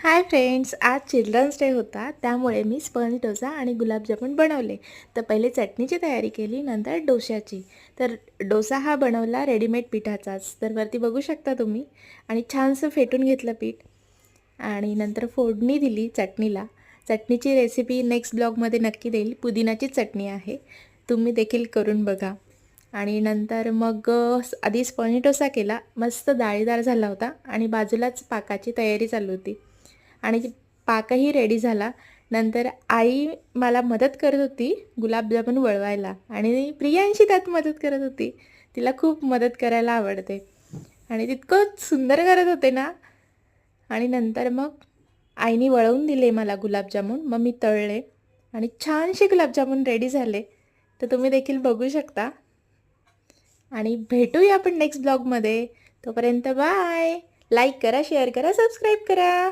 Hi friends, आज children's day होता, त्यामुळे मी स्पंज डोसा आणि गुलाबजामुन बनवले. तर पहिले चटणीची तयारी केली, नंतर डोशाची. तर डोसा हा बनवला रेडीमेड पिठाचाच. तर वरती बघू शकता तुम्ही. आणि छानसं फेटून घेतलं पीठ आणि नंतर फोडणी दिली चटणीला. चटणीची रेसिपी नेक्स्ट ब्लॉगमध्ये नक्की देईल. पुदिनाची चटणी आहे, तुम्ही देखील करून बघा. आणि नंतर मग आधी स्पंज डोसा केला, मस्त डाळीदार झाला होता आणि बाजूलाच पाकाची तयारी चालू होती. आणि पाकही रेडी झाला. नंतर आई मला मदत करत होती गुलाबजामुन वळवायला आणि प्रियांशी त्यात मदत करत होती. तिला खूप मदत करायला आवडते आणि तितकं सुंदर करत होते ना. आणि नंतर मग आईने वळवून दिले मला गुलाबजामुन, मग मी तळले आणि छानसे गुलाबजामुन रेडी झाले. तर तुम्ही देखील बघू शकता. आणि भेटूया आपण नेक्स्ट ब्लॉगमध्ये. तोपर्यंत बाय. लाईक करा, शेअर करा, सबस्क्राईब करा.